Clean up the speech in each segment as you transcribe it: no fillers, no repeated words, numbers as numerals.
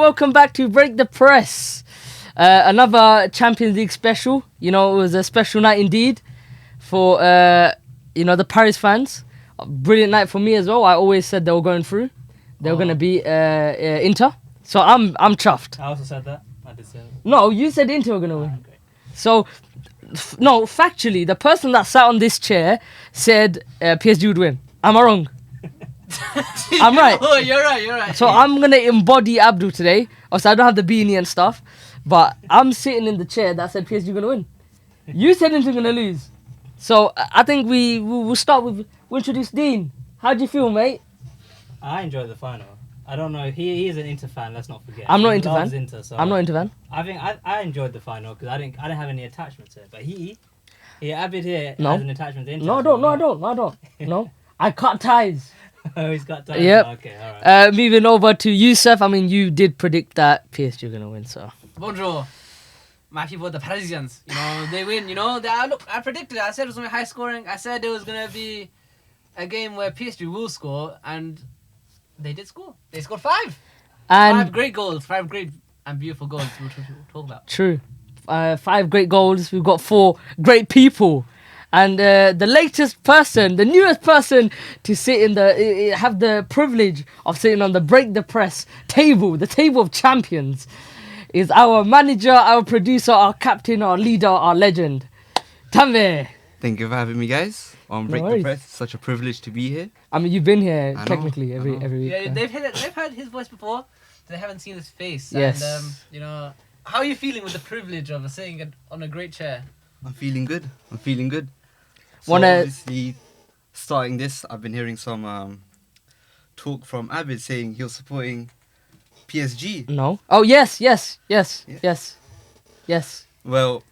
welcome back to Break the Press. Another Champions League special. You know, it was a special night indeed for, the Paris fans. A brilliant night for me as well. I always said they were going through. They were going to beat Inter. So I'm chuffed. I also said that. I did say that. No, you said Inter were going to win. Great. So, factually, the person that sat on this chair said PSG would win. Am I wrong? I'm right. Oh, you're right. So I'm going to embody Abdul today. Also, I don't have the beanie and stuff. But I'm sitting in the chair that said PSG going to win. You said Inter going to lose. So I think we'll start with... We'll introduce Dean. How do you feel, mate? I enjoyed the final. I don't know. He is an Inter fan. Let's not forget. I'm not He Inter loves fan. Inter, so I'm not Inter fan. I think I enjoyed the final because I didn't have any attachment to it. But Abid here No. has an attachment to Inter. No, I don't. No. I cut ties. Oh, he's got time. Yep. Okay, all right. Moving over to Youssef. I mean, you did predict that PSG are going to win, so... Bonjour. My people, the Parisians. You know, they win. You know, I predicted it. I said it was going to be high scoring. I said it was going to be a game where PSG will score, and they did score. They scored 5. And 5 great goals. 5 great and beautiful goals we'll talk about. True. 5 great goals. We've got 4 great people. And the newest person to sit in have the privilege of sitting on the Break the Press table, the table of champions, is our manager, our producer, our captain, our leader, our legend, Tanvir. Thank you for having me, guys. On Break the Press, it's such a privilege to be here. I mean, you've been here I know, technically every week. Yeah, they've heard his voice before. They haven't seen his face. Yes. And, how are you feeling with the privilege of sitting on a great chair? I'm feeling good. So Wanna- obviously, starting this, I've been hearing some talk from Abid saying he was supporting PSG. No. Oh, yes. Well,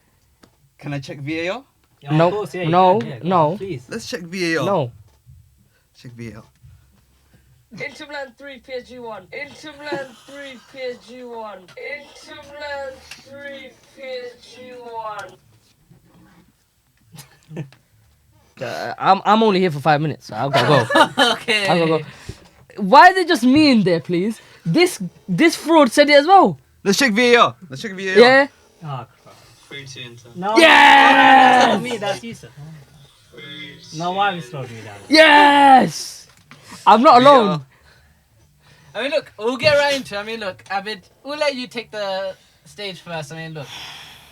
can I check VAR? Yeah, No, of course, yeah, you no, can. Yeah, go no. on, please. Let's check VAR. No. Check VAR. Inter Milan 3, PSG 1. Inter Milan 3, PSG 1. Inter Milan 3, PSG 1. I'm only here for 5 minutes, so I've got to go. Okay. I've got to go. Why are they just me in there, please? This fraud said it as well. Let's check VAR. Yeah? Oh, crap. 3-2 Inter. No. Yes! That's not me. That's Yusuf. No, why have you slowed me down? Yes! I'm not alone. I mean, look, we'll get right into it. I mean, look, Abid, we'll let you take the stage first. I mean, look,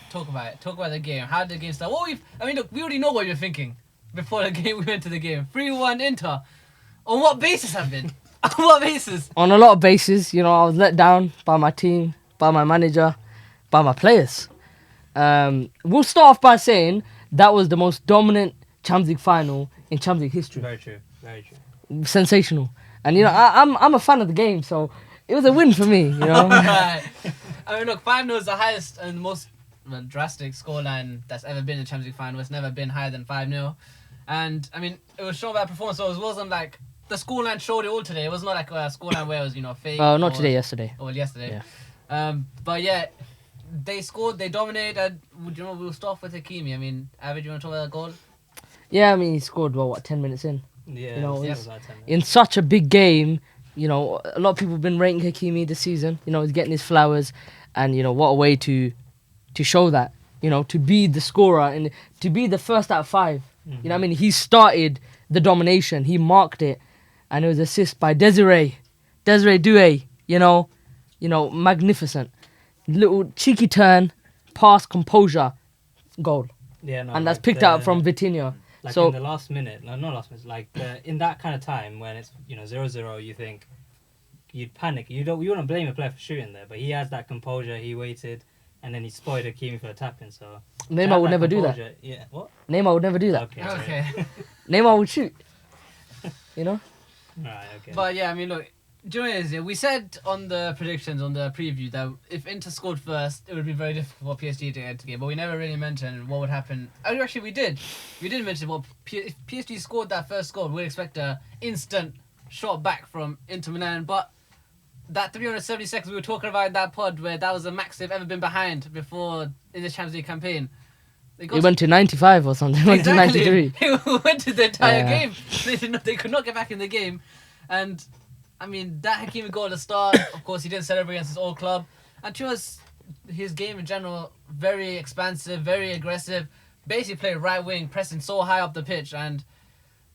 talk about it. Talk about the game. How did the game start? Look, we already know what you're thinking before the game. We went to the game. 3-1 Inter. On what basis, Abid? On what basis? On a lot of bases, I was let down by my team, by my manager, by my players. We'll start off by saying that was the most dominant Champions League final in Champions League history. Very true. Sensational. And I'm a fan of the game, so it was a win for me. Right. I mean, look, 5-0 is the highest and most drastic scoreline that's ever been in a Champions League final. It's never been higher than 5-0. And I mean, it was shown by performance, so it wasn't like the scoreline showed it all today. It was not like a scoreline where it was fake. Not today, yesterday. Or yesterday. Yeah. But yeah, they scored, they dominated. We'll start off with Hakimi. I mean, Abid, you want to talk about that goal? Yeah, I mean, he scored, 10 minutes in? Yeah, it's- about 10 minutes. In such a big game, a lot of people have been rating Hakimi this season. He's getting his flowers. And, what a way to show that, to be the scorer and to be the first out of 5. Mm-hmm. He started the domination. He marked it. And it was assist by Desiree Doué, magnificent. Little cheeky turn, pass, composure, goal. Yeah, no, And that's like picked out from Vitinha. Like So- in the last minute, no, not last minute, like in that kind of time when it's 0-0, you think you'd panic. You wouldn't blame a player for shooting there, but he has that composure. He waited, and then he spoiled Hakimi for a tap-in. So Neymar would never do that. composure- Yeah, what? Neymar would never do that. Okay. Okay. Neymar would shoot. Right. Okay. But yeah, I mean, look, do you know what it is? We said on the predictions, on the preview, that if Inter scored first, it would be very difficult for PSG to get the game. But we never really mentioned what would happen. Oh, actually, we did. We did mention if PSG scored that first goal, we'd expect an instant shot back from Inter Milan. But that 370 seconds we were talking about in that pod, where that was the max they've ever been behind before in this Champions League campaign. It went to 95 or something. It went to 93. It went to the entire Yeah. game. They could not get back in the game. And I mean, that Hakimi goal at the start, of course, he didn't celebrate against his old club. And to us, his game in general, very expansive, very aggressive. Basically played right wing, pressing so high up the pitch. And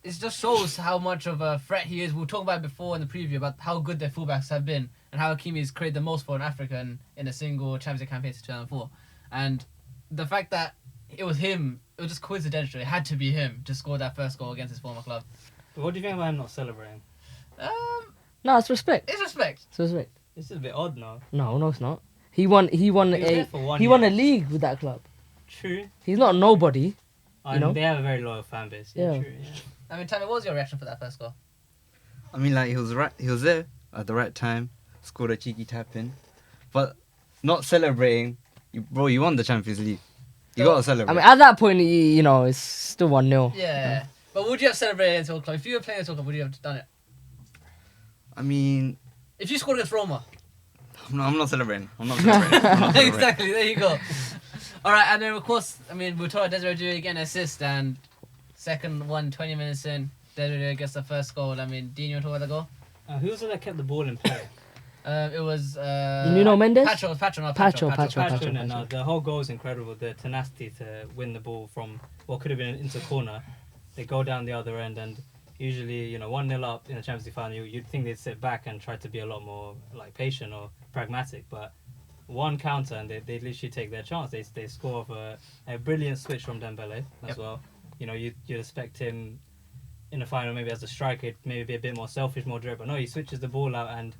it just shows how much of a threat he is. We were talking about it before in the preview about how good their fullbacks have been and how Hakimi's created the most for in Africa in a single Champions League campaign since 2004. And the fact that it was him, it was just coincidental. It had to be him to score that first goal against his former club. But what do you think about him not celebrating? No, it's respect. It's respect. It's respect. This is a bit odd now. No, it's not. He won there for 1 won a year. league with that club. True. He's not nobody. And know? they have a very loyal fan base. Yeah, Yeah. true. Yeah. I mean, Tammy, what was your reaction for that first goal? I mean, like, he was there at the right time, scored a cheeky tap in, but not celebrating. Bro, you won the Champions League. You gotta celebrate. I mean, at that point, it's still 1-0. Yeah. But would you have celebrated against your club? If you were playing against your club, would you have done it? I mean, If you scored against Roma. I'm not celebrating. I'm not celebrating. Exactly, there you go. Alright, and then of course, I mean, we told Desiree Doué getting an assist, and second one, 20 minutes in, Desiree gets the first goal. I mean, Dean, you want to talk about the goal? Who was it that kept the ball in play? It was... Nuno Mendes? Pacho. Pacho. No, the whole goal is incredible. The tenacity to win the ball from what could have been into corner. They go down the other end, and usually, 1-0 up in the Champions League final, you'd think they'd sit back and try to be a lot more patient or pragmatic, but one counter and they literally take their chance. They score off a brilliant switch from Dembele as well. You'd expect him in the final maybe as a striker, maybe be a bit more selfish, more direct, but no, he switches the ball out, and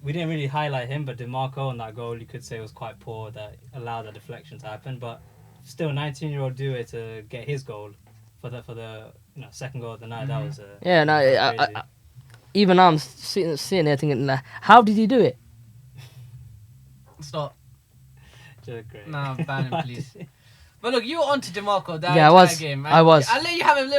we didn't really highlight him, but DeMarco on that goal, you could say was quite poor, that allowed the deflection to happen, but still 19-year-old Doué to get his goal for the second goal of the night, that was crazy. Even I'm sitting there thinking, how did he do it? Stop. Just great. Nah, ban him, please. But look, you were on to DeMarco that Yeah, I entire was. game. I was. I'll let you have him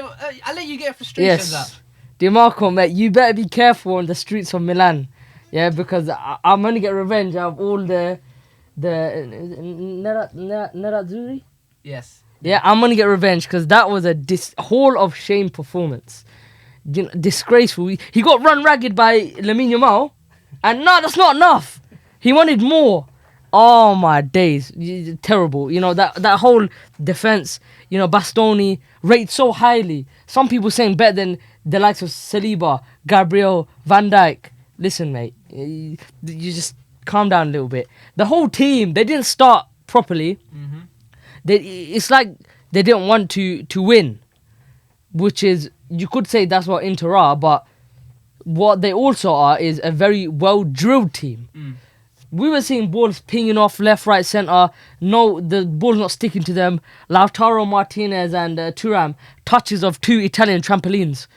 I'll let you get frustrations out. Yes. DeMarco, mate, you better be careful on the streets of Milan. Yeah, because I'm going to get revenge of all the Nerazzurri. Yes. Yeah, I'm going to get revenge because that was a hall of shame performance. Disgraceful. He got run ragged by Lamine Yamal, and no, that's not enough. He wanted more. Oh my days, terrible. That whole defense. Bastoni rated so highly. Some people saying better than the likes of Saliba, Gabriel, Van Dijk. Listen, mate, you just calm down a little bit. The whole team, they didn't start properly. Mm-hmm. It's like they didn't want to win, which is, you could say that's what Inter are, but what they also are is a very well-drilled team. Mm. We were seeing balls pinging off left, right, centre. No, the ball's not sticking to them. Lautaro Martinez and Thuram, touches of two Italian trampolines.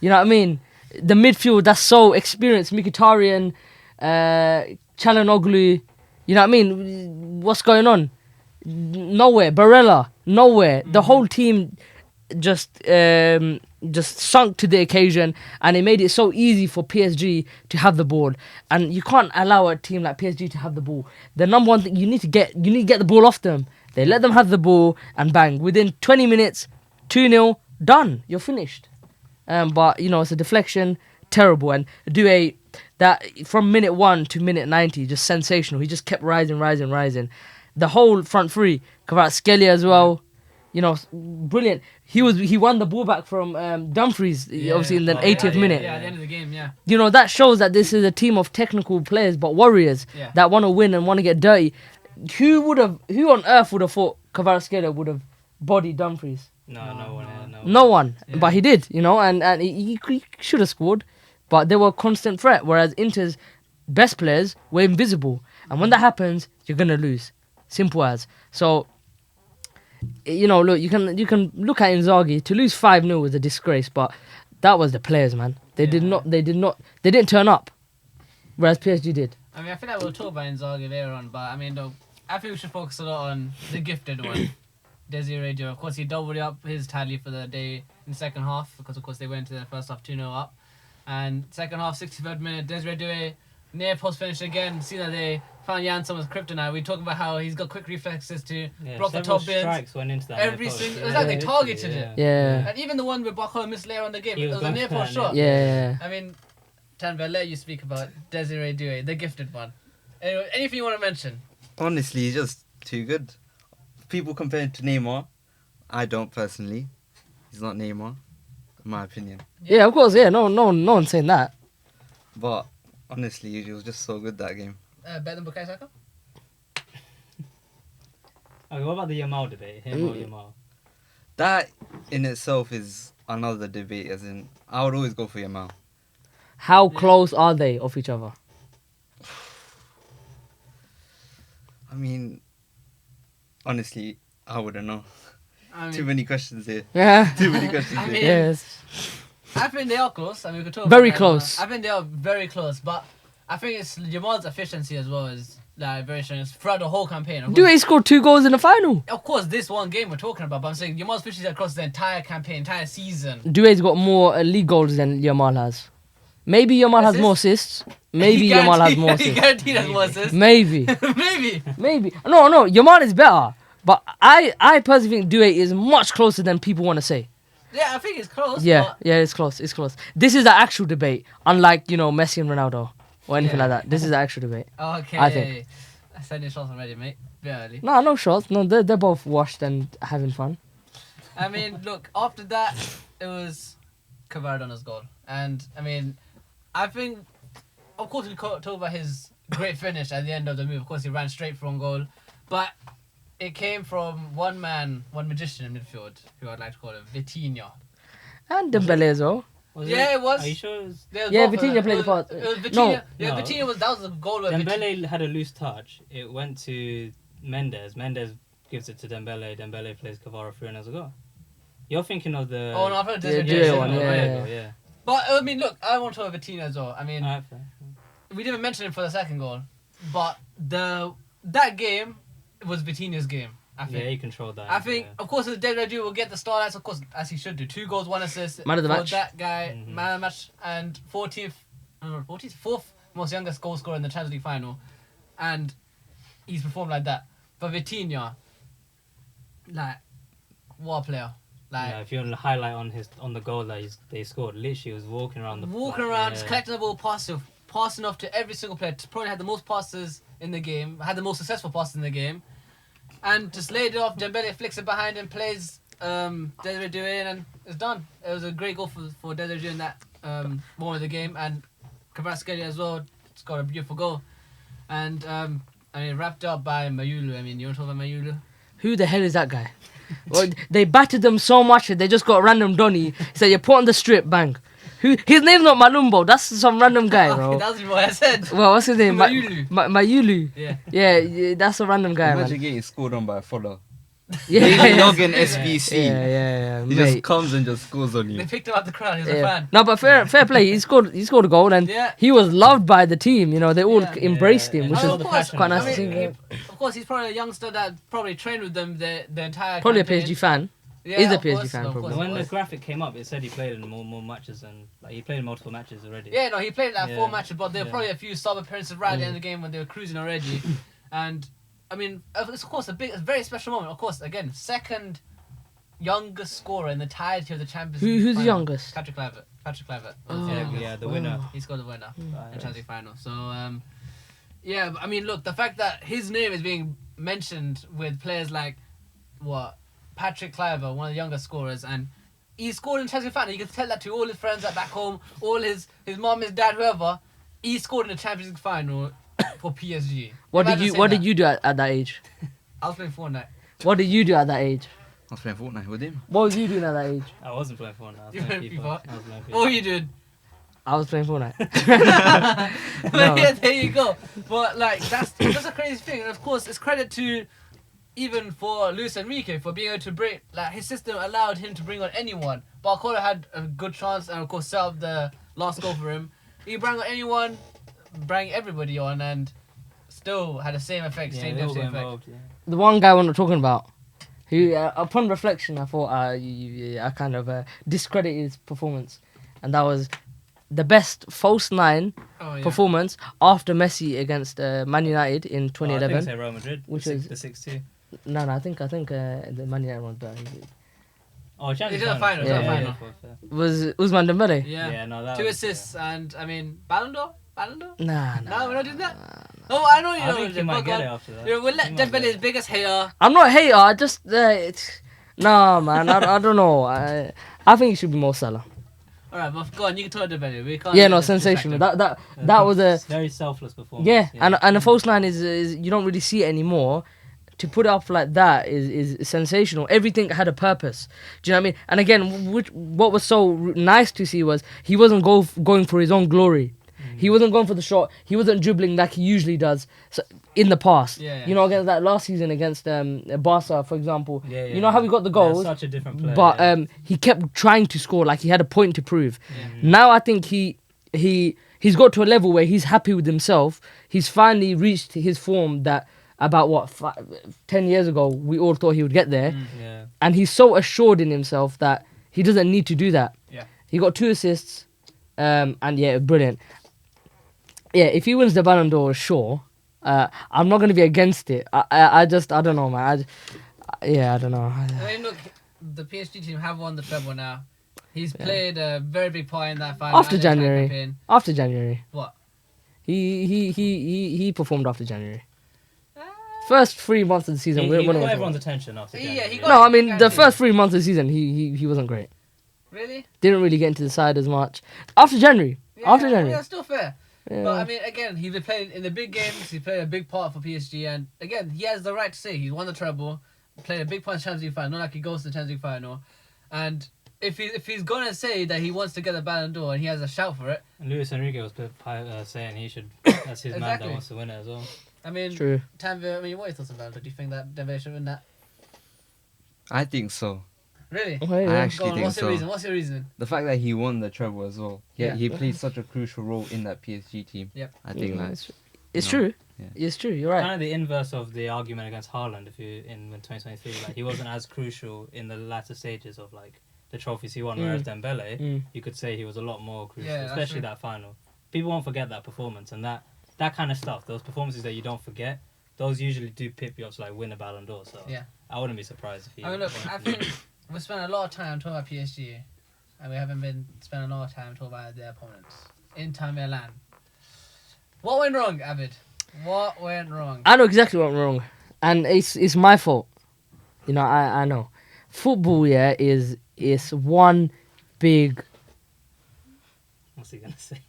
You know what I mean? The midfield, that's so experienced. Mkhitaryan, Çalhanoğlu. You know what I mean? What's going on? Nowhere. Barella, nowhere. The whole team just sunk to the occasion, and it made it so easy for PSG to have the ball. And you can't allow a team like PSG to have the ball. The number one thing, you need to get the ball off them. They let them have the ball, and bang, within 20 minutes, 2-0, done. You're finished. But it's a deflection, terrible. And Doué, that from minute 1 to minute 90, just sensational. He just kept rising. The whole front three, Kvaratskhelia as well. Brilliant. He won the ball back from Dumfries, obviously in the 80th minute. Yeah, at the end of the game, yeah. That shows that this is a team of technical players, but warriors that want to win and want to get dirty. Who on earth would have thought Kvaratskhelia would have bodied Dumfries? No one. Yeah. But he did, and he should have scored. But they were a constant threat, whereas Inter's best players were invisible. And when that happens, you're going to lose. Simple as. So, look, you can look at Inzaghi. To lose 5-0 was a disgrace, but that was the players, man. They didn't turn up, whereas PSG did. I mean, I feel like we'll talk about Inzaghi later on, but I mean, though, I think we should focus a lot on the gifted one, Desiree Doué. Of course, he doubled up his tally for the day in the second half, because of course they went to the first half 2-0 up. And second half, 63rd minute, Desiree Doué, near post finish again. See that they found Janssen was kryptonite. We talk about how he's got quick reflexes to block the top bins. Strikes went into that Every single, it was like they targeted it. Yeah. And even the one with Bakho missed later on the game, it was a near post shot. Yeah. I mean, Dembele, you speak about Desiree Doué, the gifted one. Anyway, anything you want to mention? Honestly, he's just too good. People compare him to Neymar. I don't personally. He's not Neymar, in my opinion. Yeah, of course. Yeah, no one's saying that. But honestly, he was just so good that game. Better than Bukayo Saka? Okay, what about the Yamal debate? Him or Yamal? That in itself is another debate. As in, I would always go for Yamal. How close are they of each other? I mean, honestly, I wouldn't know. I Too mean, many questions here. Yeah. Too many questions I here. mean- Yes. I think they are close. I mean, we could talk Very about that, close. but I think they are very close, but I think it's Jamal's efficiency as well as like very strong throughout the whole campaign. Of course, Doué scored 2 goals in the final. of course, this one game we're talking about, but I'm saying Jamal's efficiency across the entire campaign, entire season. Doué's got more league goals than Yamal has. Maybe Yamal has more assists. Maybe He Yamal has guaranteed- more He assists. guaranteed has more assists. Maybe. Maybe. No, Yamal is better. But I personally think Doué is much closer than people want to say. Yeah, I think it's close. Yeah, it's close. It's close. This is the actual debate, unlike, Messi and Ronaldo or anything Yeah. like that. This is the actual debate. But, okay. I think. I sent your shots already, mate. Bit early. No shots. No, they're both washed and having fun. I mean, look, after that, it was Cavaradonna's goal. And, I mean, I think, of course, we talk about his great finish at the end of the move. Of course, he ran straight for one goal. But it came from one man, one magician in midfield, who I'd like to call him, Vitinha. And Dembele as well. Yeah, it was. Are you sure? It was... There was Yeah, both of Vitinha them. played the part. It was Vitinha. No. Yeah, No. Vitinha that was the goal where Dembele had a loose touch. It went to Mendes. Mendes gives it to Dembele. Dembele plays Cavara through and has a goal. You're thinking of the... Oh, no, I've heard Yeah, this. Doué Yeah, one, yeah. yeah. But, I mean, look, I want to talk about Vitinha as well. I mean, Alright, fair. we didn't mention him for the second goal, but that game was Vitinha's game. I think. Yeah, he controlled that. I think, yeah. of course, Desiree will get the starlights, of course, as he should do. 2 goals, 1 assist. Man of the for match. That guy, Mhm. man of the match, and 4th most youngest goal scorer in the Champions League final, and he's performed like that. But Vitinha, like, what a player! Like, Yeah, if you want to highlight on the goal that they scored, literally he was walking around just collecting the ball, passing off to every single player. Probably had the most passes in the game, had the most successful passes in the game, and just laid it off. Dembele flicks it behind and plays Desiree Doué, and it's done. It was a great goal for Desiree Doué in that moment of the game, and Kvaratskhelia as well scored a beautiful goal. And I mean, wrapped up by Mayulu. I mean, you want to talk about Mayulu? Who the hell is that guy? Well, they battered them so much that they just got random Donny. He said, you put on the strip, bang. His name's not Malumbo. That's some random guy, bro. That's what I said. Well, what's his name? Mayulu. Mayulu. Yeah. Yeah, that's a random guy, Imagine man. getting scored on by a follow. Yeah, Daily yeah, login SBC. yeah, He mate. just comes and just scores on They you. picked him up the crowd. He was a Yeah. fan. No, but fair play. He scored a goal, and Yeah. he was loved by the team. They all Yeah. embraced him, and which all is the of course, passion quite as nice to well, see. yeah. Of course, he's probably a youngster that probably trained with them the entire Probably a campaign. PSG fan. Yeah, Is a of PSG course, fan, of probably. course When he the was. graphic came up, it said he played in more matches and he played in multiple matches already. Yeah, no, he played like 4 Yeah. matches, but there were Yeah. probably a few sub appearances right at the end of the game when they were cruising already. And I mean, it's of course a very special moment. Of course, again, second youngest scorer in the entirety of the Champions League. Who's the final. youngest? Patrick Kluivert. Patrick Kluivert. Oh. Yeah, the winner. He scored the winner in Right. the Champions League final. So yeah, but I mean, look, the fact that his name is being mentioned with players like Patrick Kluivert, one of the youngest scorers, and he scored in the Champions League final. You can tell that to all his friends at back home, all his mom, his dad, whoever. He scored in the Champions League final for PSG. What Imagine did saying that. you do at that age? I was playing Fortnite. What did you do at that age? I was playing Fortnite with him. What was you doing at that age? I wasn't playing Fortnite. I was You playing played FIFA. FIFA? I was playing FIFA. What were you doing? I was playing Fortnite. But No. yeah, there you go. But like that's a crazy thing, and of course it's credit to even for Luis Enrique for being able to bring his system allowed him to bring on anyone. Barcola had a good chance and of course set up the last goal for him. He brought on anyone, bring everybody on, and still had the same effect, Yeah, same they all same got effect. involved. Yeah. The one guy we're not talking about, who upon reflection, I thought I kind of discredited his performance, and that was the best false nine Oh yeah. performance after Messi against Man United in Oh, I think 2011. say Real Madrid, Which the is- the 6-2. No, I think the Man United one's better. Oh, Champions It's in the final, it's in the final. Was Usman Dembele? Yeah. Yeah, no, that 2 was, assists and I mean Ballon d'Or. Nah. No, we're not doing that. Oh, I know you I know. think he might get it after that. We'll let He might get Dembele's it. biggest hater. I'm not a hater. I just nah, man. I don't know. I think it should be more Salah. All right, but go on. You can talk Dembele. We can't. Yeah, let no, this distract sensational. him. That was a It's very selfless performance. yeah, and the false line is you don't really see it anymore. To put it up like that is sensational. Everything had a purpose. Do you know what I mean? And again, what was so nice to see was he wasn't going for his own glory. He wasn't going for the shot. He wasn't dribbling like he usually does in the past. Yeah. You know, against that last season against Barca, for example. Yeah, You know how he got the goals, Such a different player. but yeah. he kept trying to score. Like he had a point to prove. Yeah. Now I think he's got to a level where he's happy with himself. He's finally reached his form that about 10 years ago we all thought he would get there, Yeah. and he's so assured in himself that he doesn't need to do that. Yeah. He got 2 assists, and yeah, brilliant. Yeah, if he wins the Ballon d'Or, sure. I'm not going to be against it. I don't know, man. I don't know. I mean, look, the PSG team have won the treble now. He's played a very big part in that final. After and the entire January. campaign. After January, What? he performed after January. First 3 months of the season, He we got won. everyone's attention after Yeah, January. he got- No, I mean the Guaranteed. first 3 months of the season, he wasn't great. Really? Didn't really get into the side as much. After January, after Yeah, January. that's still fair. Yeah. But I mean, again, he's been playing in the big games. He played a big part for PSG, and again, he has the right to say he won the treble, played a big part in the Champions League final. Not like he goes to the Champions League final, and if he's gonna say that he wants to get the Ballon d'Or and he has a shout for it, And Luis Enrique was saying he should. That's his man Exactly. that wants to win it as well. I mean, True. Tanvir, I mean, what are your thoughts on Ballon d'Or? Do you think that Dembele should win that? I think so. Really? Okay, I yeah. actually Go on, think what's your so. reason? What's your reason? The fact that he won the treble as well. Yeah. He played such a crucial role in that PSG team. Yep. I think Yeah, that. it's No. true. Yeah. It's true. You're right. Kind of the inverse of the argument against Haaland in 2023. Like he wasn't as crucial in the latter stages of like the trophies he won, whereas Dembele, you could say he was a lot more crucial, Yeah, that's especially true. that final. People won't forget that performance, and that kind of stuff. Those performances that you don't forget, those usually do pip you up to like win a Ballon d'Or. So Yeah. I wouldn't be surprised if he. I mean, look, I think we spent a lot of time talking about PSG, and we haven't been spending a lot of time talking about their opponents. Inter Milan. What went wrong, Abid? What went wrong? I know exactly what went wrong, and it's my fault. You know, I know. Football, yeah, is one big. What's he gonna say?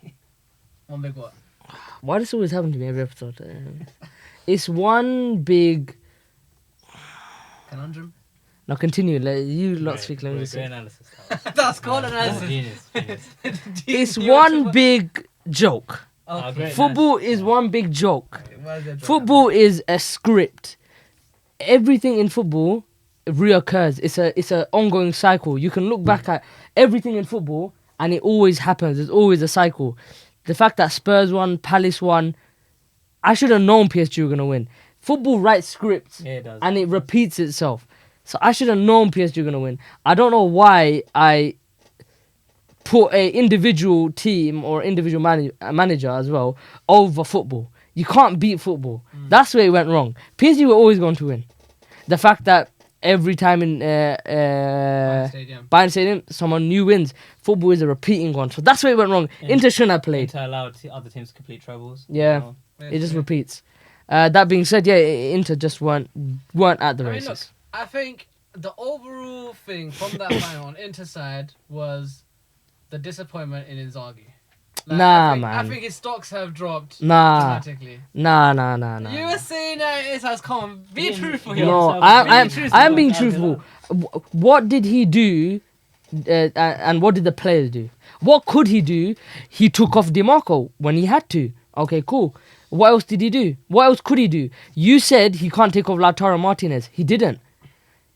One big what? Why does this always happen to me every episode? It's one big. Conundrum? Now continue. You lot Great, speak. Let me great, just great say. analysis. That's called Yeah, analysis. Genius. It's one big joke. Oh, great. Football is one big joke. Where's the joke? Football is a script. Everything in football reoccurs. It's a ongoing cycle. You can look back at everything in football, and it always happens. There's always a cycle. The fact that Spurs won, Palace won, I should have known PSG were gonna win. Football writes scripts, Yeah, it does. and it repeats itself. So I should have known PSG were gonna win. I don't know why I put a individual team or individual manager as well over football. You can't beat football. That's where it went wrong. PSG were always going to win. The fact that every time in Stadium. Bayern Stadium, someone new wins. Football is a repeating one. So that's where it went wrong. Yeah. Inter shouldn't have played. To allow other teams to complete trebles. Yeah. You know? It just repeats. That being said, yeah, Inter just weren't at the I mean, races. look, I think the overall thing from that final on Inter side was the disappointment in Inzaghi. Nah, I man. think his stocks have dropped Nah. dramatically. Nah. You were saying that it has come. Be Yeah, truthful yeah. here. No, yourself. I Be am being truthful. truthful. What did he do, and what did the players do? What could he do? He took off DiMarco when he had to. Okay, cool. What else did he do? What else could he do? You said he can't take off Lautaro Martinez. He didn't.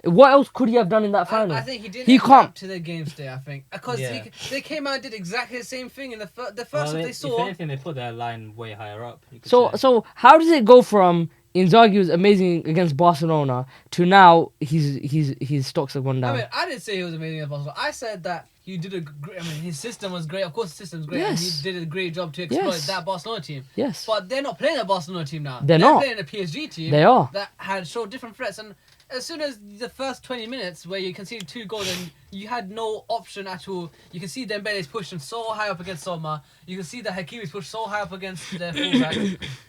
What else could he have done in that final? I think he didn't He adapt can't. to the game today, I think. Because Yeah. they came out and did exactly the same thing in the first Well, one they if saw. anything, they put their line way higher up. You could So say. how does it go from Inzaghi was amazing against Barcelona to now his stocks have gone down? I mean, I didn't say he was amazing at Barcelona. I said that he did his system was great. Of course, the system's great. And Yes. he did a great job to exploit Yes. that Barcelona team. Yes. But they're not playing a Barcelona team now. They're not. playing a PSG team They are. that had showed different threats. And as soon as the first 20 minutes where you conceded 2 goals and you had no option at all, you can see Dembele's pushing so high up against Soma. You can see that Hakimi's pushed so high up against their fullback.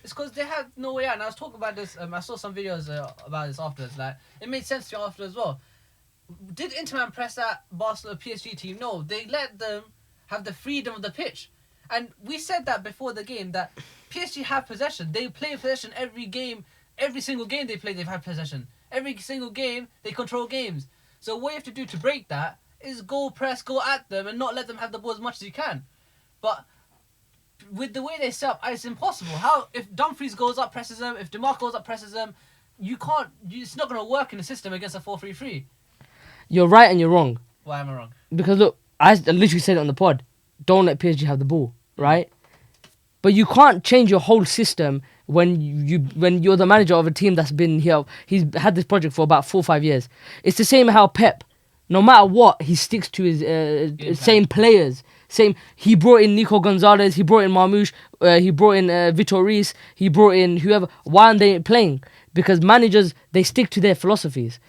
It's because they had no way out. And I was talking about this. I saw some videos about this afterwards. Like, it made sense to me after as well. Did Inter Milan press that Barcelona PSG team? No, they let them have the freedom of the pitch. And we said that before the game, that PSG have possession. They play possession every game. Every single game they play, they've had possession. Every single game, they control games. So what you have to do to break that is go press, go at them, and not let them have the ball as much as you can. But with the way they set up, it's impossible. How if Dumfries goes up, presses them, if DeMarco goes up, presses them, you can't. It's not going to work in the system against a 4-3-3. You're right and you're wrong. Why am I wrong? Because look, I literally said it on the pod. Don't let PSG have the ball, right? But you can't change your whole system when you're the manager of a team that's been here. He's had this project for about 4 or 5 years. It's the same how Pep, no matter what, he sticks to his same players. He brought in Nico Gonzalez, he brought in Marmoush, he brought in Vitor Reis, he brought in whoever. Why aren't they playing? Because managers, they stick to their philosophies.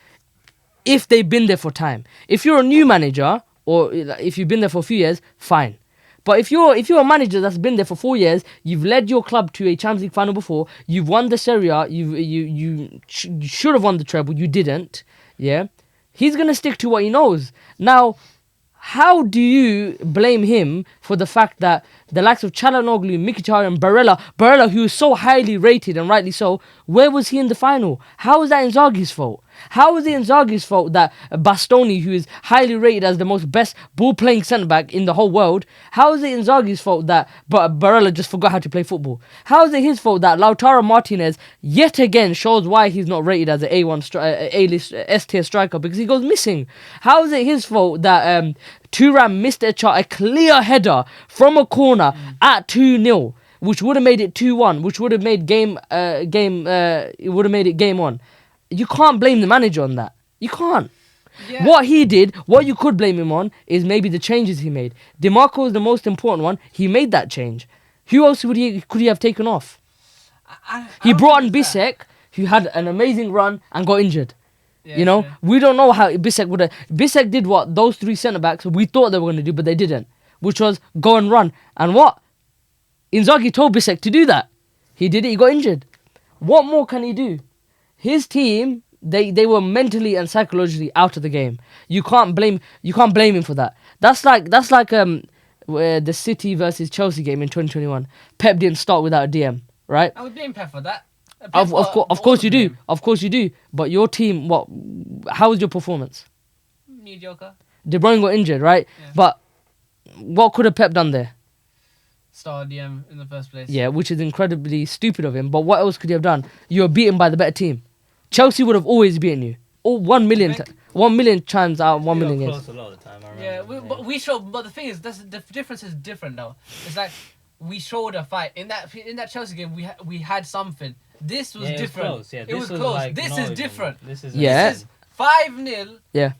If they've been there for time. If you're a new manager, or if you've been there for a few years, fine. But if you're a manager that's been there for 4 years, you've led your club to a Champions League final before, you've won the Serie A, you should have won the treble, you didn't, yeah? He's going to stick to what he knows. Now, how do you blame him for the fact that the likes of Çalhanoğlu, Mkhitaryan, and Barella, who is so highly rated and rightly so, where was he in the final? How is that Inzaghi's fault? How is it Inzaghi's fault that Bastoni, who is highly rated as the most best ball-playing centre-back in the whole world, how is it Inzaghi's fault that Barella just forgot how to play football? How is it his fault that Lautaro Martinez yet again shows why he's not rated as an A-list S-tier striker, because he goes missing? How is it his fault that Thuram missed a clear header from a corner at 2-0, which would have made it 2-1, which would have made it would have made it game on? You can't blame the manager on that. You can't. Yeah. What he did, what you could blame him on, is maybe the changes he made. DeMarco is the most important one. He made that change. Who else could he have taken off? He brought on Bisek, who had an amazing run and got injured. Yeah, you know, sure. We don't know how Bisek would have. Bisek did what those 3 centre-backs we thought they were going to do, but they didn't, which was go and run. And what? Inzaghi told Bisek to do that. He did it, he got injured. What more can he do? His team, they were mentally and psychologically out of the game. You can't blame him for that. That's like the City versus Chelsea game in 2021. Pep didn't start without a DM, right? I would blame Pep for that. Of course you do. Of course you do. But your team, how was your performance? Mediocre. De Bruyne got injured, right? Yeah. But what could have Pep done there? Start DM in the first place. Yeah, which is incredibly stupid of him. But what else could he have done? You were beaten by the better team. Chelsea would have always beaten you. 1 million times out of 1 million games. Close a lot of the time, I remember. Yeah, but we showed. But the thing is, the difference is different though. It's like we showed a fight in that Chelsea game. We had something. This was different. Close. Yeah, it was close. Like, this is different. This is 5-0. Yeah.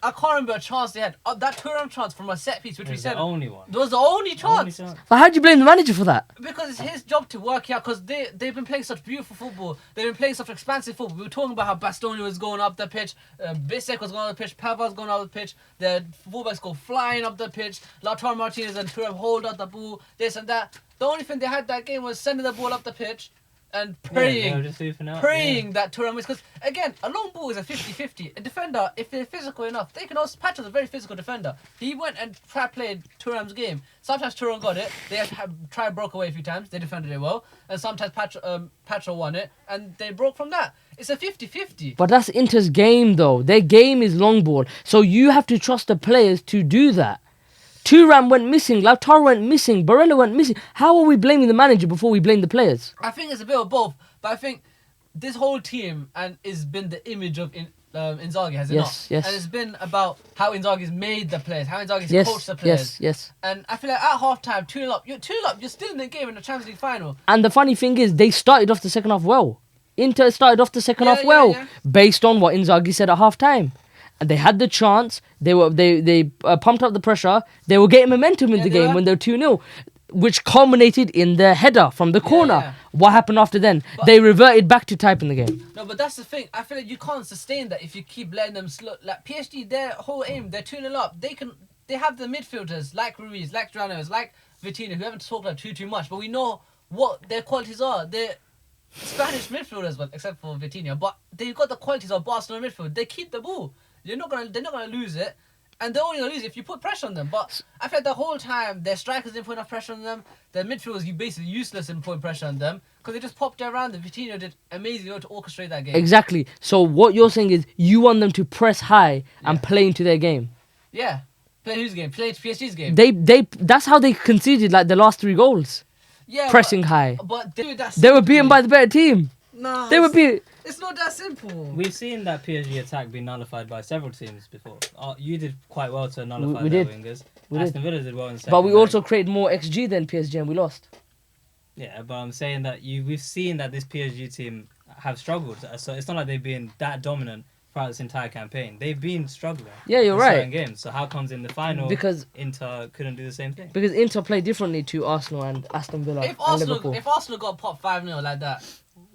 I can't remember a chance they had. That Thuram chance from a set piece, which we said the only one. It was the only chance. But how do you blame the manager for that? Because it's his job to work out. Because they've been playing such beautiful football. They've been playing such expansive football. We were talking about how Bastoni was going up the pitch, Bisek was going up the pitch, Pavard was going up the pitch. The fullbacks go flying up the pitch. Lautaro Martinez and Thuram hold out the ball. This and that. The only thing they had that game was sending the ball up the pitch and praying that Thuram is, because again, a long ball is a 50-50. A defender, if they're physical enough, they can also. Patro's a very physical defender. He went and played Thuram's game. Sometimes Thuram got it. They tried broke away a few times. They defended it well, and sometimes Patro won it, and they broke from that. It's a 50-50. But that's Inter's game, though. Their game is long ball, so you have to trust the players to do that. Thuram went missing, Lautaro went missing, Barella went missing. How are we blaming the manager before we blame the players? I think it's a bit of both, but I think this whole team has been the image of Inzaghi, has it not? Yes. And it's been about how Inzaghi's made the players, how Inzaghi's coached the players. Yes. And I feel like at half-time, 2-0 up, you're still in the game in the Champions League final. And the funny thing is, they started off the second half well. Inter started off the second half well, based on what Inzaghi said at half-time. And they had the chance. They pumped up the pressure. They were getting momentum in the game when they were 2-0. which culminated in the header from the corner. yeah. What happened after then? But- They reverted back to typing the game. No, but that's the thing. I feel like you can't sustain that if you keep letting them slow. Like PSG, their whole aim, they're 2-0 up. They have the midfielders like Ruiz, like Dranos, like Vitinha, who haven't talked about too much, but we know what their qualities are. They're Spanish midfielders, well, except for Vitinha, but they've got the qualities of Barcelona midfield. They keep the ball. They're not gonna lose it. And they're only going to lose if you put pressure on them. But I feel like the whole time, their strikers didn't put enough pressure on them. Their midfielders, you basically useless in putting pressure on them. Because they just popped around them. Vitinha did amazing to orchestrate that game. Exactly. So what you're saying is you want them to press high and Yeah. play into their game. Yeah. Play whose game? Play into PSG's game. That's how they conceded like the last 3 goals. Yeah, Pressing high. But They were beaten by the better team. No, They were beat. It's not that simple. We've seen that PSG attack be nullified by several teams before. You did quite well to nullify We their did. wingers. We did. Aston Villa did well in the second But we leg. also created more XG than PSG and we lost. Yeah, but I'm saying that we've seen that this PSG team have struggled. So it's not like they've been that dominant throughout this entire campaign. They've been struggling. Yeah, you're in right. certain games. So how comes in the final Because Inter couldn't do the same thing? Inter play differently to Arsenal and Aston Villa If and Liverpool. Arsenal got popped 5-0 like that,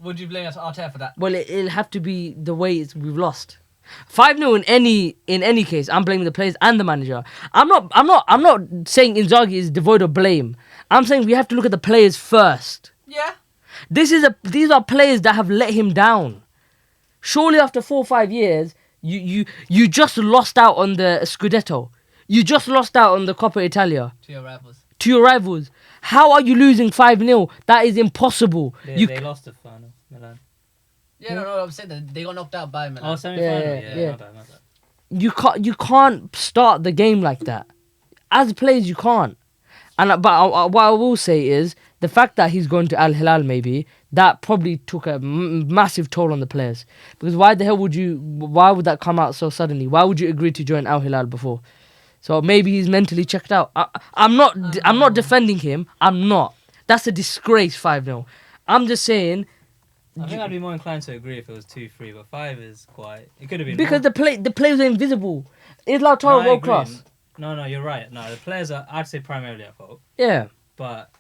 would you blame Arteta for that? Well, it'll have to be the way we've lost. 5-0 in any case. I'm blaming the players and the manager. I'm not saying Inzaghi is devoid of blame. I'm saying we have to look at the players first. Yeah. These are players that have let him down. Surely after 4 or 5 years, you just lost out on the Scudetto. You just lost out on the Coppa Italia To your rivals. to your rivals. How are you losing 5-0? That is impossible. They lost the final, Milan. Yeah, no, I'm saying that they got knocked out by Milan. Oh, semi-final? Yeah. Yeah. My bad. You can't start the game like that. As players, you can't. But what I will say is the fact that he's going to Al Hilal maybe that probably took a massive toll on the players. Because why the hell why would that come out so suddenly? Why would you agree to join Al Hilal before? So maybe he's mentally checked out. I'm not defending him. I'm not. That's a disgrace. 5-0. I'm just saying. I think I'd be more inclined to agree if it was 2-3, but 5 is quite. It could have been Because more. the players are invisible. Is No, Lautaro I world agree. class? No, you're right. No, the players are, I'd say, primarily at fault. Yeah. But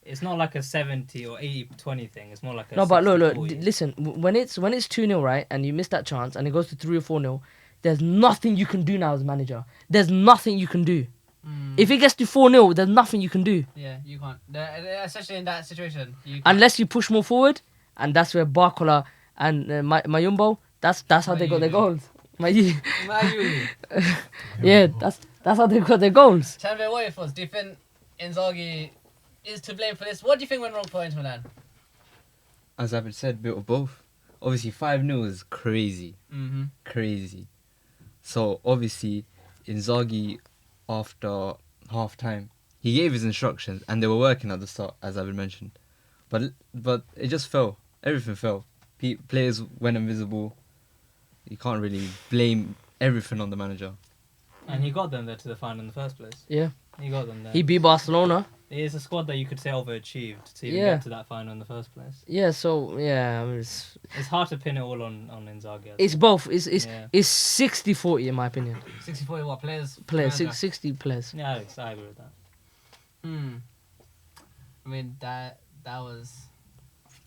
it's not like a 70 or 80-20 thing. It's more like a No, but look, 60-40. listen. When it's 2-0, right, and you miss that chance, and it goes to 3 or 4-0, there's nothing you can do now as manager. There's nothing you can do. If it gets to 4-0, there's nothing you can do Yeah, you can't. Especially in that situation. You can't. unless you push more forward, and that's where Barcola and Mayumbo. That's how they got their goals. Mayu. Yeah, that's how they got their goals. Tell me what it was. Do you think Inzaghi is to blame for this? What do you think went wrong for Inter Milan? As I've said, bit of both. Obviously, 5-0 is crazy. Mm-hmm. Crazy. So, obviously, Inzaghi, after half-time, he gave his instructions, and they were working at the start, as I've mentioned. But it just fell. Everything fell. Players went invisible. You can't really blame everything on the manager. And he got them there to the final in the first place. Yeah, He got them there. he beat Barcelona. It's a squad that you could say overachieved to even Yeah. get to that final in the first place. Yeah, so yeah, I mean, it's It's hard to pin it all on Inzaghi. it's both. It's Yeah. 60-40 in my opinion. 64 what players? Players, manager? 60 players. Yeah, I agree with that. I mean that was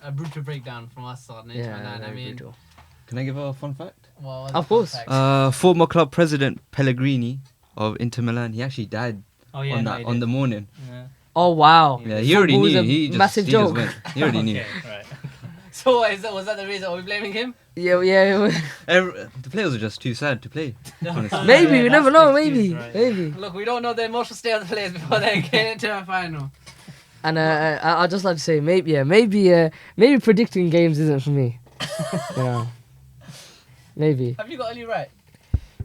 a brutal breakdown from us on Inter Yeah, Milan. I very mean, brutal. Can I give a fun fact? what was Of the course. context? Former club president Pellegrini of Inter Milan, he actually died Oh yeah, on the morning. Yeah. Oh wow. Yeah, he already Football is knew. a He just, massive he just joke. went. He already knew. Okay, right. So what is that? Was that the reason? Are we blaming him? Yeah. The players were just too sad to play. honestly. Maybe Yeah, we never that's know. the excuse, Maybe, right. maybe. Look, we don't know the emotional state of the players before they get into a final. And I'd just like to say, maybe predicting games isn't for me. You know, maybe. Have you got any right?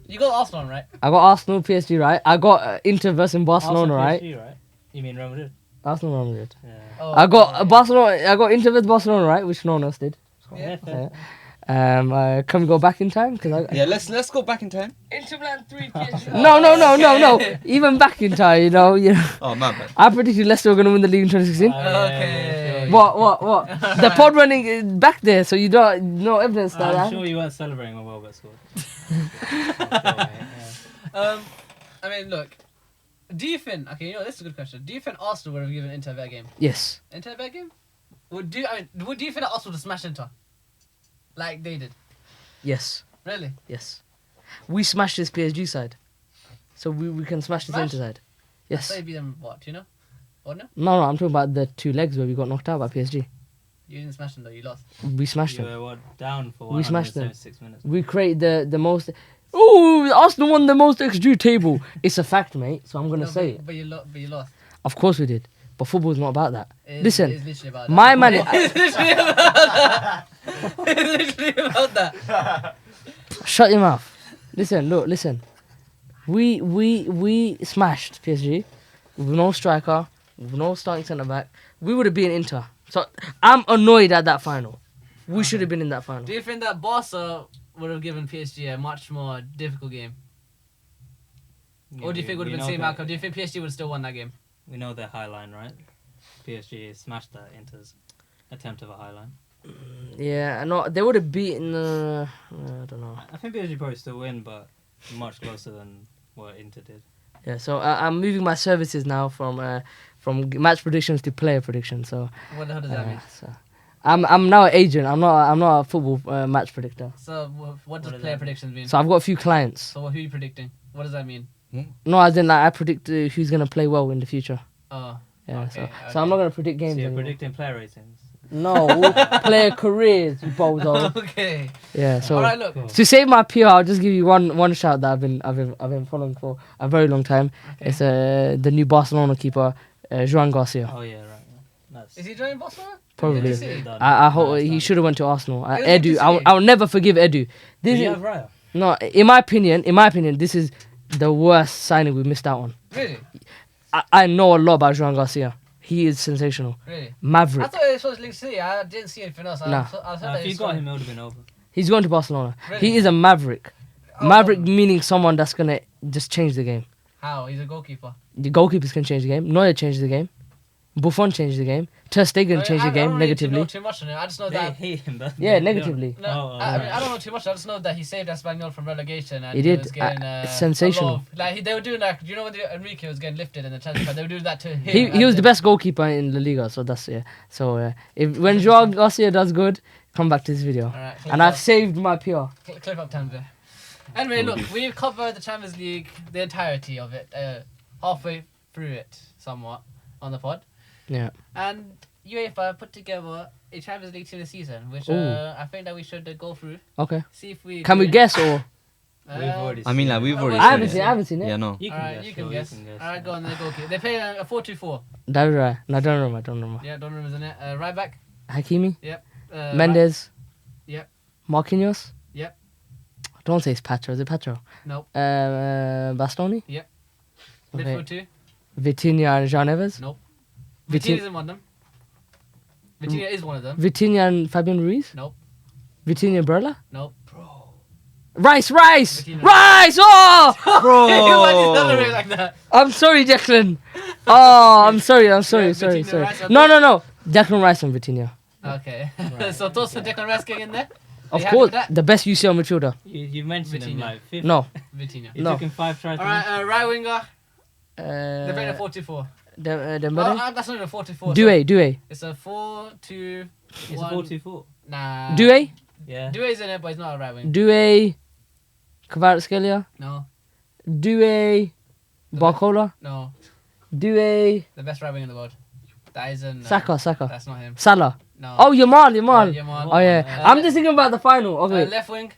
You got Arsenal right? I got Arsenal, PSG right. I got Inter versus Barcelona Also right. PSG, right? You mean Real Madrid? Arsenal, Real Madrid. Yeah. Oh, I got okay. Barcelona. I got Inter versus Barcelona right, which no one else did. Yeah. fair. Can we go back in time? Cause Yeah, let's go back in time. Inter Milan 3 PSG. No. Even back in time, you know. Oh, my bad. I predicted Leicester were gonna win the league in 2016. Okay. What? The pod running is back there, so you don't no evidence that. I'm sure you weren't celebrating when Welbeck scored. I mean, look. Do you think? Okay, this is a good question. Do you think Arsenal would have given Inter a better game? Yes. Inter a better game? Would you think that Arsenal would have smashed Inter, like they did? Yes. Really? Yes. We smashed this PSG side. So we can smash this Smash? Inter side. I Yes. thought you beat them. What? You know? Or no? No, I'm talking about the 2 legs where we got knocked out by PSG. You didn't smash them though. You lost. We smashed You them. were down for We smashed them. 176 minutes. We created the most. Oh, Arsenal won the most XG table. It's a fact, mate. So I'm gonna say it. But you lost. Of course we did. But football's not about that. It's Listen, literally about that. my man. It's literally about that. It's literally about that. Shut your mouth. Listen. We smashed PSG with no striker, with no starting centre back. We would have been Inter. So I'm annoyed at that final. We should have been in that final. Do you think that Barca would have given PSG a much more difficult game? Or do you think it would have been the same outcome? Do you think PSG would have still won that game? We know their high line, right? PSG smashed that Inter's attempt of a high line. Yeah, no, they would have beaten. I don't know. I think PSG probably still win, but much closer than what Inter did. Yeah, so I'm moving my services now from match predictions to player predictions. So What the hell does that mean? so I'm now an agent. I'm not a football match predictor. So what does does player that predictions mean? So I've got a few clients. So who are you predicting? What does that mean? No, as in like I predict who's gonna play well in the future. Oh, Yeah, Okay, so I'm not gonna predict games So you're anymore. predicting player ratings. No, player careers, you bozo. okay. Yeah, so All right, look. Cool. to save my PR, I'll just give you one shout that I've been following for a very long time. Okay. It's the new Barcelona keeper, Joan Garcia. Oh yeah, right. That's Is he joining Barcelona? Probably. Did you see? done. I hope Nice he done. should have went to Arsenal. It was good Edu, to see. I'll never forgive Edu. Did This you is have Raya? no, in my opinion, this is the worst signing we missed out on. Really? I know a lot about Joan Garcia. He is sensational. Really? I Maverick. thought it was League City. I didn't see anything else. Nah. I thought If that you he's got gone. him, it would have been over. He's going to Barcelona. Really? He is a maverick. Oh, Maverick meaning someone that's gonna just change the game. How? He's a goalkeeper. The goalkeepers can change the game. Neuer changed the game. Buffon changed the game. Ter Stegen changed the I game don't negatively. know too much on it. I just know They that. hate him. That's Yeah, they negatively. No, Oh, I mean, alright. I don't know too much. I just know that he saved Espanyol from relegation, and He did. was getting Sensational. a lot of- like they were doing that. Do you know when Enrique was getting lifted in the transfer? They were doing that to him. He and was the then- best goalkeeper in La Liga. So that's yeah. So if when Joao Garcia does good, come back to this video. Alright, And I've saved my PR. clip up time there. Anyway, look, we've covered the Champions League, the entirety of it, halfway through it, somewhat, on the pod. Yeah. And UEFA put together a Champions League team this season, which Ooh. I think that we should go through. Okay. See if we Can we agree. guess or? We've already I mean, like we've already. I seen haven't it. seen it. Yeah, no. You can Alright, guess. you can sure, guess. Alright, go on, they go. They play a 4-2-4. David Raya. No, don't remember. Yeah, don't remember, isn't it? Right back. Hakimi. Right- Mendes. Yep. Marquinhos. Yep. Don't say it's Patro. Is it Patro? Nope. Bastoni. Yep. Okay. Midfield 2. Vitinha and Jean Neves. Nope. Vitin- Vitinha isn't one of them. Vitinha is one of them. Vitinha and Fabian Ruiz. Nope. Vitinha and Burla. Nope. Rice. Vitinha. Rice. Oh, Why did you celebrate like that? I'm sorry, Declan. Oh, I'm sorry. Sorry. Vitinha, Rice, and No. Declan Rice and Vitinha. Okay. So thoughts on Declan Rice getting in there? Of you happy course, with that? the best UCL midfielder. You mentioned him Vitinha. like 50. No. Vitinha. It No. took him 5 tries. to Alright, right winger. They're playing a Uh, 4-2-4. Dembele. That's not even a 4-2-4. Due. It's a 4-2. It's a 4-2-4. Nah. Due. Yeah. Due's in it, but he's not a right wing. Due. Kvaratskhelia. No. Due. Barcola. No. Due. The best right wing in the world. That isn't. Saka. That's not him. Salah. No. Oh, Yamal. Yeah, Yamal. Oh yeah. I'm just thinking about the final. Okay. Left wing.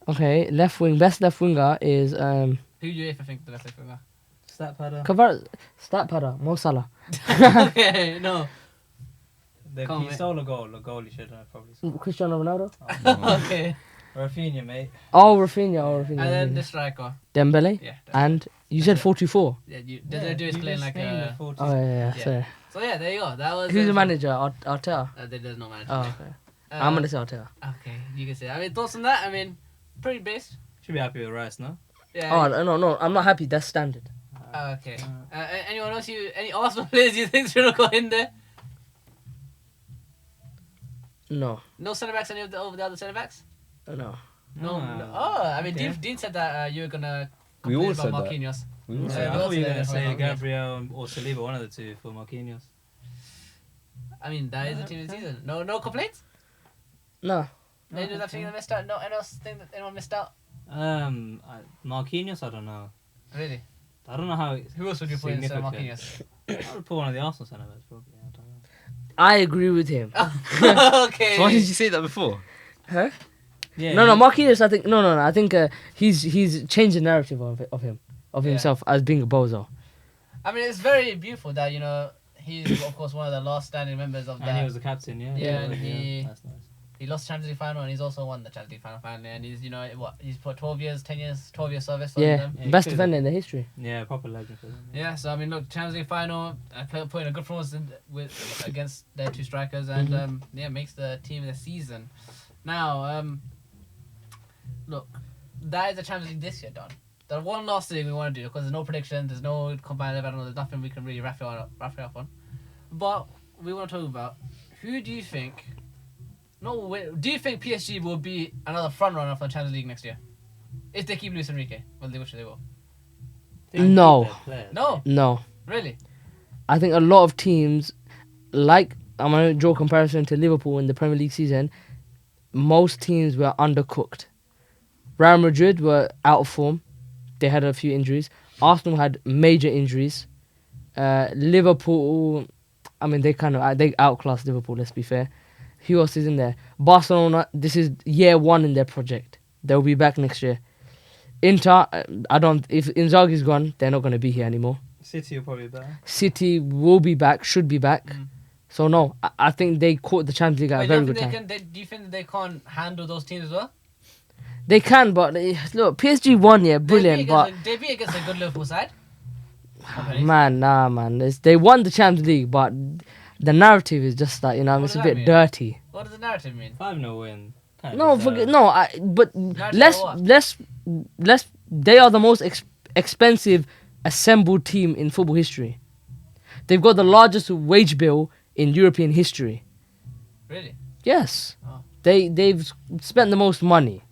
Okay. Left wing. Best left winger is Who do you think the best left winger? Stat padder. Stat padder. Mo Salah. Okay, no. The Come on, he mate. stole a goal. The goal he should have probably scored. Cristiano Ronaldo. Okay. Rafinha, mate. Oh, Rafinha. And then the striker. Dembele. Yeah. And you said That's it. 4-2-4. Yeah, the dude is playing like a. Oh yeah. Yeah. Sorry. So yeah, there you go. That was. Who's the manager? Arteta. There's no manager. Oh, okay. Uh, I'm gonna say Arteta. Okay, you can say. I mean, thoughts on that? I mean, pretty based. Should be happy with Rice, no? Yeah. Oh no, I'm not happy. That's standard. Okay. Anyone else? Any Arsenal players you think should have got in there? No, No centre backs. Any of the over the other centre backs? no. No. Oh, I mean, okay. Dean said that you were gonna We complain all about said that. Marquinhos. We will I say Yeah, that. thought you were they're going to say probably not, Gabriel or Saliba, one of the two for Marquinhos. I mean, that is the team of the season. No complaints? No. Any of that thing that missed out? No, anyone else think that anyone missed out? Marquinhos, I don't know. Really? I don't know how. Who else would you put instead of Significant. Marquinhos? I would put one of the Arsenal centre backs probably. I don't know. I agree with him. Okay. So why did you say that before? Huh? Yeah. No, he- Marquinhos. I think no. I think he's changed the narrative of Yeah. himself as being a bozo. I mean, it's very beautiful that, you know, he's, of course, one of the last standing members of And he that. was the captain, yeah. Yeah, and he- That's nice. He lost Champions League final and he's also won the Champions League final finally. And he's, you know, what? He's put 12 years service on Yeah, them. Yeah, he best could. defender in the history. Yeah, proper legend for them. Yeah, so I mean, look, Champions League final, putting a good performance with against their two strikers, and yeah, makes the team of the season. Now, look, that is the Champions League this year done. The one last thing we want to do, because there's no prediction, there's no combined level, there's nothing we can really wrap it up on. But we want to talk about who do you think? Do you think PSG will be another front runner for the Champions League next year? If they keep Luis Enrique, which they will. They don't No. keep their players. No, No, really. I think a lot of teams, like I'm gonna draw a comparison to Liverpool in the Premier League season. Most teams were undercooked. Real Madrid were out of form. They had a few injuries. Arsenal had major injuries. Liverpool, I mean, they outclassed Liverpool. Let's be fair. Who else is in there? Barcelona. This is year one in their project. They'll be back next year. Inter, If Inzaghi's gone, they're not going to be here anymore. City will probably be better. City will be back. Should be back. Mm. So no, I think they caught the Champions League at a Wait, very do good you time. think do you think that they can't handle those teams as well? They can, but look, PSG won, yeah, brilliant, but They beat against a good Liverpool side. Okay. man, they won the Champions League, but the narrative is just that, What it's does a that bit mean? dirty. What does the narrative mean? 5-0 win. Kinda No, deserved. forget no. But Narrative for what? they are the most expensive assembled team in football history. They've got the largest wage bill in European history. Really? Yes, Oh. they've spent the most money.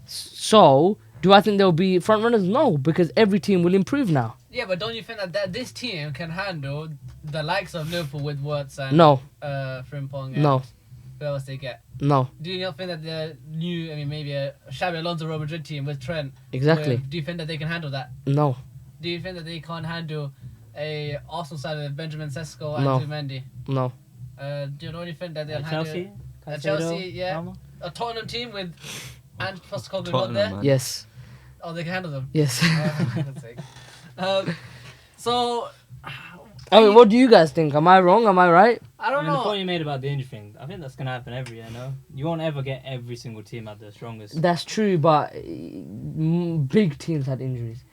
So, do I think they'll be front runners? No, because every team will improve now. Yeah, but don't you think that this team can handle the likes of Liverpool with Wirtz and No, Frimpong and no, who else they get? no, Do you not think that the new, maybe a Xabi Alonso Real Madrid team with Trent, exactly. do you think that they can handle that? No, Do you think that they can't handle a Arsenal side with Benjamin Sesko and No. Zubimendi? no. Do you know anything that they'll Chelsea? handle Caicedo, Chelsea, yeah. Palmer? a Tottenham team with and Postecoglou not Tottenham, there? man. Yes, Oh, they can handle them. yes. For God's sake. So, I mean, what do you guys think? Am I wrong? Am I right? I don't And the know. point you made about the injury thing, I think that's going to happen every year, no? You won't ever get every single team at the strongest. That's true, but big teams had injuries.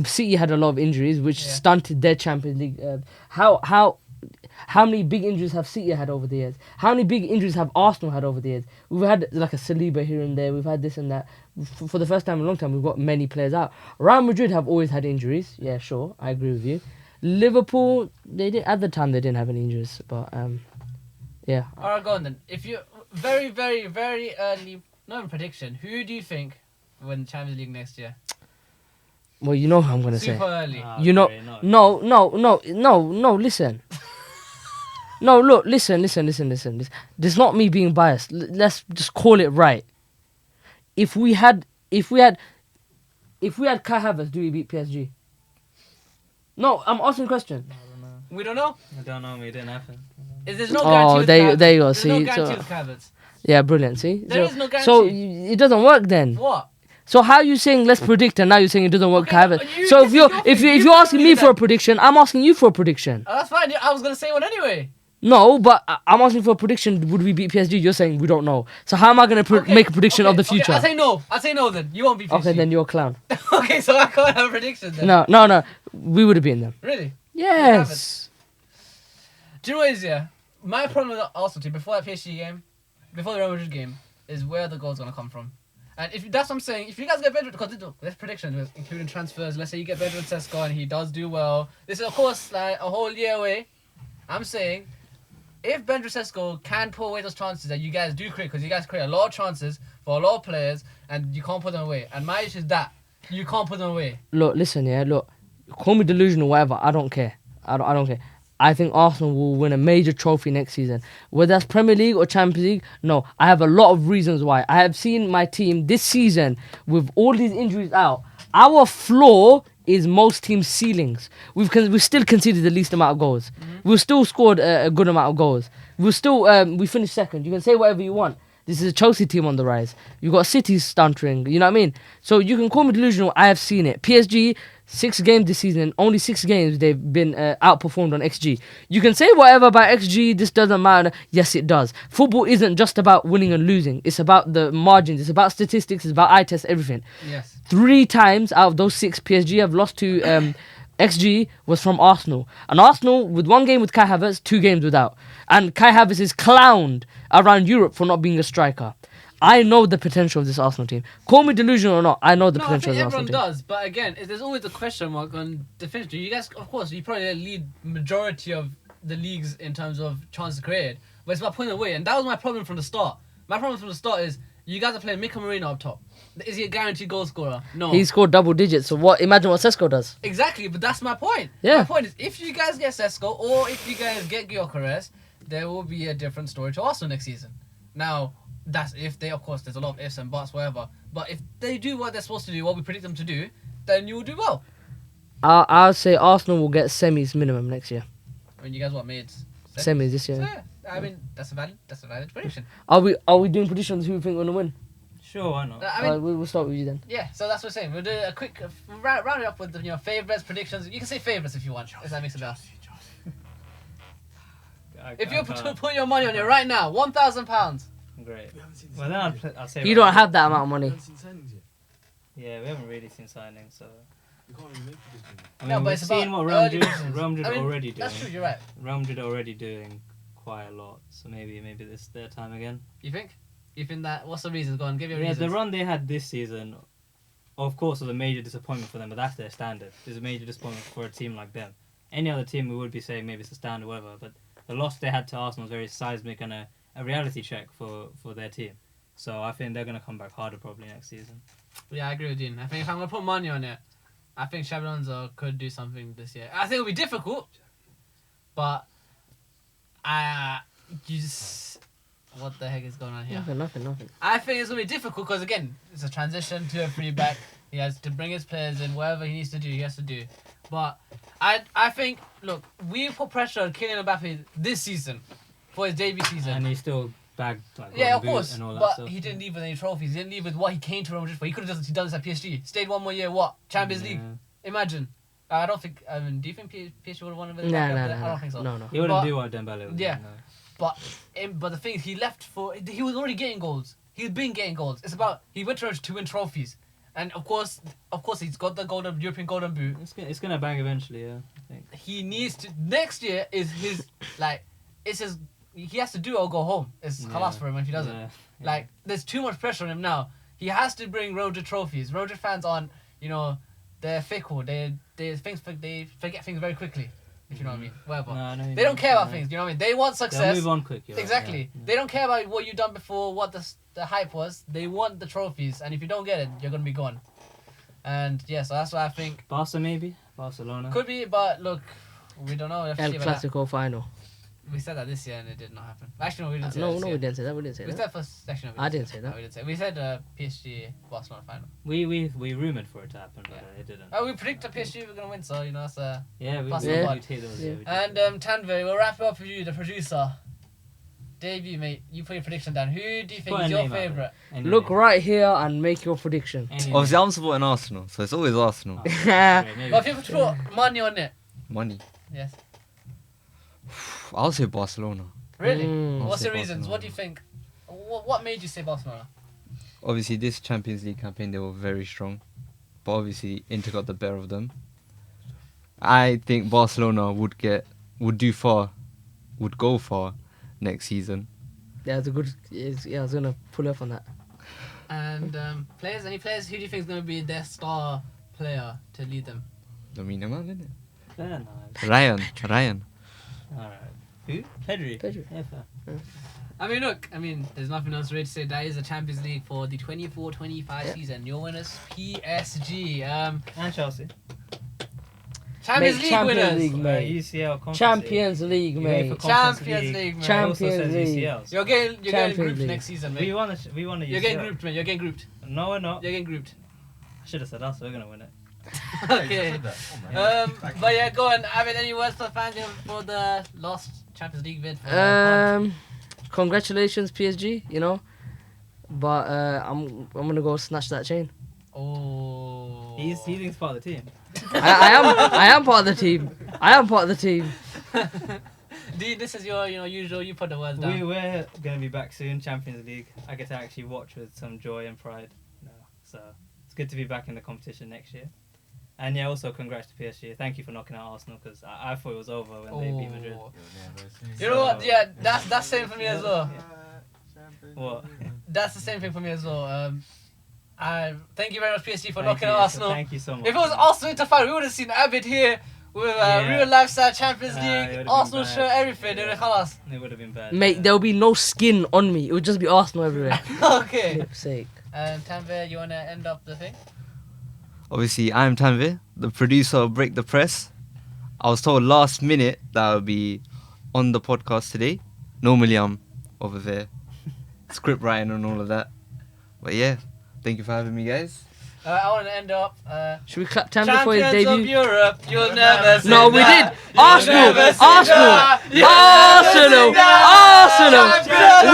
City had a lot of injuries, which Yeah. stunted their Champions League. How many big injuries have City had over the years? How many big injuries have Arsenal had over the years? We've had like a Saliba here and there. We've had this and that. For the first time in a long time, we've got many players out. Real Madrid have always had injuries. Yeah, sure, I agree with you. Liverpool, they did at the time they didn't have any injuries, but yeah. Alright, go on then. If you very, very, very early, not even prediction. Who do you think will win the Champions League next year? Well, you know who I'm gonna say. Super early. Ah, You know, great, not- no, listen. No, look, listen. This is not me being biased. Let's just call it right. If we had Kai Havertz, do we beat PSG? No, I'm asking a question. I don't know. We don't know. I don't know. It didn't happen. There's no Oh, guarantee with there Havertz. you go, There's see, no so- guarantee with Havertz. Yeah, brilliant. See, There is no so guarantee. it doesn't work then. What? So how are you saying let's predict and now you're saying it doesn't work, Okay, Kai Havertz? you- So this if is your thing. you're You asking told me me for a that. prediction, I'm asking you for a prediction. Oh, that's fine. I was gonna say one anyway. No, but I'm asking for a prediction. Would we beat PSG? You're saying we don't know. So how am I going to Okay, make a prediction of the okay, future? I say no. I say no then. You won't be PSG. Okay, then you're a clown. Okay, so I can't have a prediction then. No. We would have been them. Really? Yes. Do you know what is, yeah? My problem with the Arsenal team before that PSG game, before the Real Madrid game, is where the goal's gonna come from. And if that's what I'm saying, if you guys get Benjamin, because there's predictions, including transfers. Let's say you get Benjamin Sesko and he does do well. This is of course like a whole year away. I'm saying, if Benjamin Sesko can pull away those chances that you guys do create, because you guys create a lot of chances for a lot of players and you can't put them away. And my issue is that You can't put them away. Look, listen, yeah, look. Call me delusional, whatever. I don't care. I don't care. I think Arsenal will win a major trophy next season. Whether that's Premier League or Champions League, no. I have a lot of reasons why. I have seen my team this season with all these injuries out. Our floor is most teams' ceilings. We've still conceded the least amount of goals. We've still scored a good amount of goals. We finished second. You can say whatever you want. This is a Chelsea team on the rise. You got City stuntering. You know what I mean? So you can call me delusional. I have seen it. PSG, 6 games this season. Only 6 games they've been outperformed on XG. You can say whatever about XG. This doesn't matter. Yes, it does. Football isn't just about winning and losing. It's about the margins. It's about statistics. It's about eye test, everything. Yes. 3 times out of those 6, PSG have lost to XG was from Arsenal. And Arsenal, with 1 game with Kai Havertz, 2 games without. And Kai Havertz is clowned around Europe for not being a striker. I know the potential of this Arsenal team. Call me delusional or not, I know the No, I potential think of this everyone Arsenal team. does, but again, there's always a question mark on defense. You guys, of course, you probably lead majority of the leagues in terms of chances created, but it's about putting away, and that was my problem from the start. My problem from the start is you guys are playing Mika Marino up top. Is he a guaranteed goal scorer? No. He scored double digits, so what? Imagine what Sesko does. Exactly, but that's my point. Yeah. My point is, if you guys get Sesko or if you guys get Gyökeres, there will be a different story to Arsenal next season. Now, that's if they, of course, there's a lot of ifs and buts, whatever. But if they do what they're supposed to do, what we predict them to do, then you will do well. I'll say Arsenal will get semis minimum next year. I mean, you guys what made Semis this So, year. yeah, I mean, that's a valid prediction. Are we doing predictions who we think are gonna win? Sure, why not? I mean, We'll start with you then. yeah. So that's what I'm saying. We'll do a quick round it up with favorites, predictions. You can say favorites if you want, if that makes it better. If you put your money on it right now, £1,000. Great. Well, then I'll say. You don't have that amount of money. Yeah, we haven't really seen signings, so. You can't even make predictions. I mean, No, but we've it's seen about what Rome early did. predictions. Rome did I mean, already doing. That's true. You're right. Rome did already doing quite a lot, so maybe this is their time again. You think? You think that? What's the reason? Go on, give your Yeah, reasons. the run they had this season, of course, was a major disappointment for them, but that's their standard. It's a major disappointment for a team like them. Any other team, we would be saying maybe it's a standard, whatever, but the loss they had to Arsenal was very seismic and a reality check for their team. So I think they're going to come back harder probably next season. Yeah, I agree with Dean. I think if I'm gonna put money on it, I think Xabi Alonso could do something this year. I think it'll be difficult, but what the heck is going on here? Nothing. I think it's gonna be difficult because again, it's a transition to a free back. He has to bring his players in. Whatever he needs to do, he has to do. But I think, look, we put pressure on Kylian Mbappe this season for his debut season. And he still bagged like Yeah, of Golden Boot course, and all that but stuff. he didn't leave with any trophies. He didn't leave with what he came to Real Madrid for. He could have just done this at PSG. Stayed 1 more year, what? Champions League. Imagine. I don't think. I mean, do you think PSG would have won it? Nah. I don't think so. No. He wouldn't But- do what Dembele would Yeah. do. No. But the thing is, he left for. He was already getting goals. He's been getting goals. It's about he went to win trophies, and of course, he's got the European Golden Boot. It's gonna bang eventually, yeah. I think. He needs to. Next year is his it's his. He has to do or go home. It's khalas for him if he doesn't. Yeah. Like, there's too much pressure on him now. He has to bring Roger trophies. Roger fans aren't, they're fickle. They forget things very quickly, if you know what I mean. Whatever. No, I know you They don't mean. care about Yeah. things, you know what I mean? They want They'll success. move on quick. You're right, Exactly. yeah. They don't care about what you've done before, what the hype was. They want the trophies, and if you don't get it, you're going to be gone. And, yeah, so that's what I think. Barca maybe? Barcelona? Could be, but look, we don't know. We have to El see about that. Clasico final. We said that this year, and it did not happen. Actually, no, we didn't say that No, this we year. didn't say that. We didn't say We that. said first section of it. I didn't say that. No, we didn't say. We said PSG Barcelona final. We rumored for it to happen, but it didn't. Oh, we predicted PSG were gonna win, so that's Yeah, we Barcelona. did those. Yeah. Yeah, we did. And Tanve, we'll wrap it up with you, the producer. Debut, mate. You put your prediction down. Who do you think Put a is your name out there. favourite? Any Look name. right here and make your prediction. Any name. Obviously, I'm supporting Arsenal, so it's always Arsenal. Oh, great, maybe. But if you were to put money on it, Money. yes. I'll say Barcelona. Really? Mm. What's I'll your say reasons? What do you think? What made you say Barcelona? Obviously, this Champions League campaign, they were very strong. But obviously, Inter got the better of them. I think Barcelona would go far next season. Yeah, it's a good. Yeah, I was gonna pull up on that. And players, any players? Who do you think is gonna be their star player to lead them? Lamine Yamal, innit? Fair, nice. Ryan. Alright. Who? Pedri. Pedri. Yeah, fair. I mean, look, there's nothing else really to say. That is the Champions League for the 24-25 season. Your winners, PSG. And Chelsea. Champions Mate, League Champions winners. League, mate. UCL Conference Champions League, UEFA mate. Conference Champions League. League, mate. Champions Also says League. UCL. You're getting Champions grouped League. next season, mate. We won a UCL. You're getting grouped, mate. You're getting grouped. No, we're not. You're getting grouped. I should have said us. We're gonna win it. Okay. But yeah, go on. Have any words for the fans for the lost Champions League bid? Congratulations, PSG. You know, but I'm gonna go snatch that chain. Oh. He thinks he's part of the team. I am part of the team. I am part of the team. Dean, this is your usual. You put the words down. We're gonna be back soon. Champions League. I get to actually watch with some joy and pride. So it's good to be back in the competition next year. And yeah, also congrats to PSG. Thank you for knocking out Arsenal because I thought it was over when they beat Madrid. You know what? Yeah, that's same for me as well. What? That's the same thing for me as well. I thank you very much PSG for Thank knocking you. out Arsenal. Thank you so much. If it was Arsenal Inter final, we would have seen Abid here with real lifestyle Champions it League, would've Arsenal been shirt, bad. everything. It It would have been bad. Mate, there will be no skin on me. It would just be Arsenal everywhere. Okay. Flip's sake. Tanvir, you wanna end up the thing? Obviously, I'm Tanvir, the producer of Break the Press. I was told last minute that I would be on the podcast today. Normally, I'm over there, script writing and all of that. But yeah, thank you for having me, guys. I want to end up. Should we clap Tam for his Champions of debut? Europe, you'll never see No, we that. did. Arsenal, never see Arsenal, that. You'll Arsenal, never see that. Arsenal.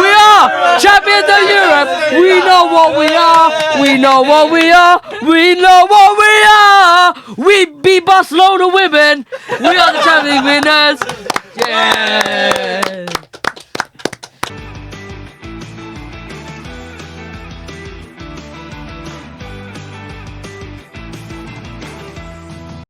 We are champions of Europe. We know what we are. We know what we are. We know what we are. We beat Barcelona women. We are the Champions League winners. Yeah.